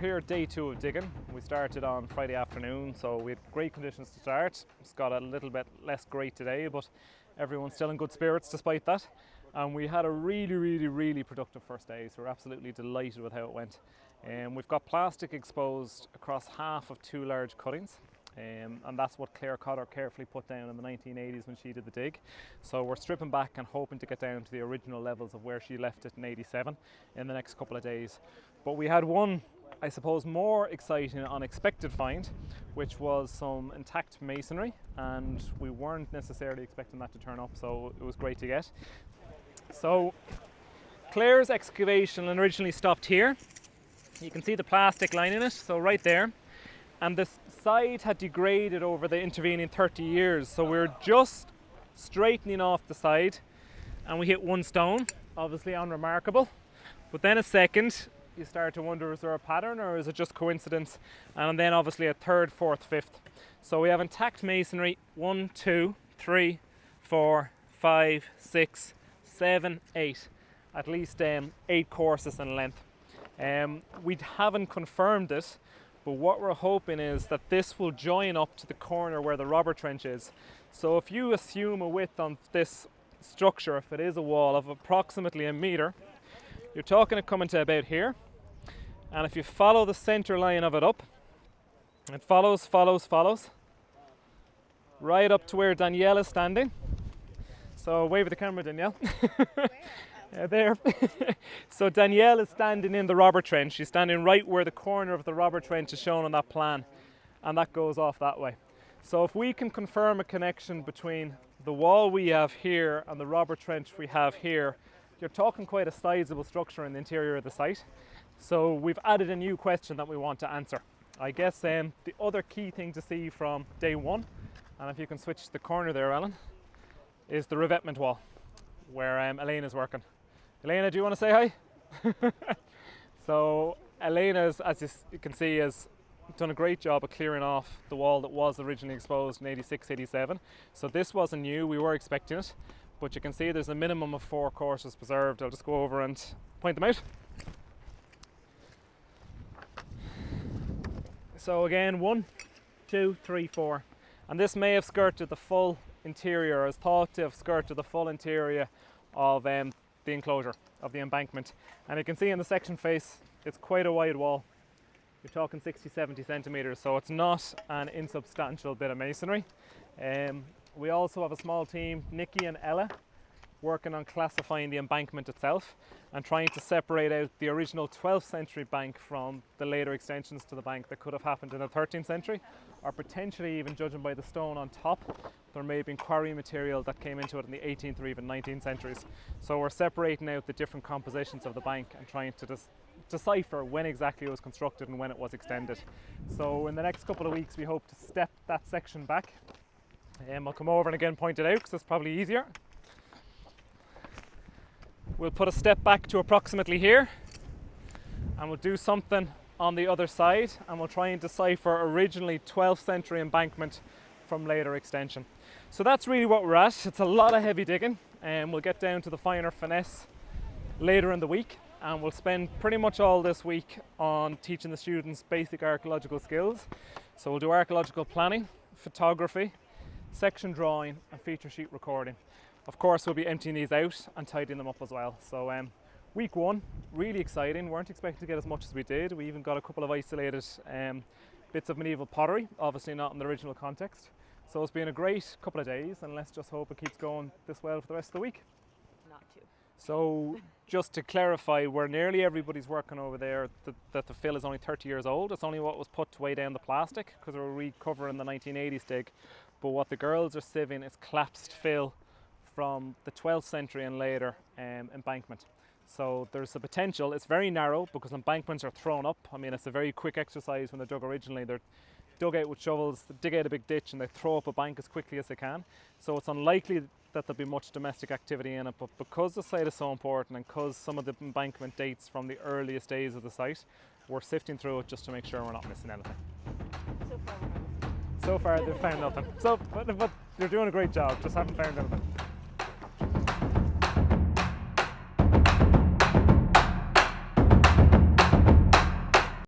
here at day 2 of digging. We started on Friday afternoon, so we had great conditions to start. It's got a little bit less great today, but everyone's still in good spirits despite that. And we had a really productive first day, so we're absolutely delighted with how it went. We've got plastic exposed across half of 2 large cuttings. And that's what Claire Cotter carefully put down in the 1980s when she did the dig. So we're stripping back and hoping to get down to the original levels of where she left it in 87 in the next couple of days. But we had one, I suppose, more exciting and unexpected find, which was some intact masonry, and we weren't necessarily expecting that to turn up, so it was great to get. So Claire's excavation originally stopped here. You can see the plastic line in it, so right there. And the side had degraded over the intervening 30 years, so we're just straightening off the side and we hit 1 stone, obviously unremarkable. But then a second, you start to wonder, is there a pattern or is it just coincidence? And then obviously a 3rd, 4th, 5th. So we have intact masonry, 1, 2, 3, 4, 5, 6, 7, 8. At least 8 courses in length. We haven't confirmed it, but what we're hoping is that this will join up to the corner where the robber trench is. So if you assume a width on this structure, if it is a wall of approximately 1 metre, you're talking it coming to about here. And if you follow the centre line of it up, it follows, right up to where Danielle is standing. So wave at the camera, Danielle. There. So Danielle is standing in the robber trench. She's standing right where the corner of the robber trench is shown on that plan, and that goes off that way. So if we can confirm a connection between the wall we have here and the robber trench we have here, you're talking quite a sizable structure in the interior of the site. So we've added a new question that we want to answer. I guess the other key thing to see from day 1, and if you can switch the corner there, Alan, is the revetment wall where Elena's working. Elena, do you want to say hi? So Elena, as you can see, has done a great job of clearing off the wall that was originally exposed in 86, 87. So this wasn't new, we were expecting it, but you can see there's a minimum of 4 courses preserved. I'll just go over and point them out. So again, 1, 2, 3, 4. And this may have skirted the full interior, or is thought to have skirted the full interior of the enclosure of the embankment. And you can see in the section face, it's quite a wide wall. You're talking 60-70 centimetres, so it's not an insubstantial bit of masonry. We also have a small team, Nikki and Ella, working on classifying the embankment itself and trying to separate out the original 12th century bank from the later extensions to the bank that could have happened in the 13th century, or potentially, even judging by the stone on top, there may have been quarry material that came into it in the 18th or even 19th centuries. So we're separating out the different compositions of the bank and trying to decipher when exactly it was constructed and when it was extended. So in the next couple of weeks we hope to step that section back. I'll come over and again point it out because it's probably easier. We'll put a step back to approximately here, and we'll do something on the other side, and we'll try and decipher originally 12th century embankment from later extension. So that's really what we're at. It's a lot of heavy digging, and we'll get down to the finer finesse later in the week, and we'll spend pretty much all this week on teaching the students basic archaeological skills. So we'll do archaeological planning, photography, section drawing and feature sheet recording. Of course, we'll be emptying these out and tidying them up as well. So week 1, really exciting. Weren't expecting to get as much as we did. We even got a couple of isolated bits of medieval pottery, obviously not in the original context. So it's been a great couple of days, and let's just hope it keeps going this well for the rest of the week. Not to. So just to clarify, where nearly everybody's working over there, that the fill is only 30 years old. It's only what was put to weigh down the plastic because we're recovering the 1980s dig. But what the girls are sieving is collapsed fill from the 12th century and later embankment. So there's a potential. It's very narrow because embankments are thrown up. I mean, it's a very quick exercise when they're dug originally. They're dug out with shovels, they dig out a big ditch and they throw up a bank as quickly as they can. So it's unlikely that there'll be much domestic activity in it, but because the site is so important and because some of the embankment dates from the earliest days of the site, we're sifting through it just to make sure we're not missing anything. So far, So far they've found nothing. So, but they're doing a great job, just haven't found anything.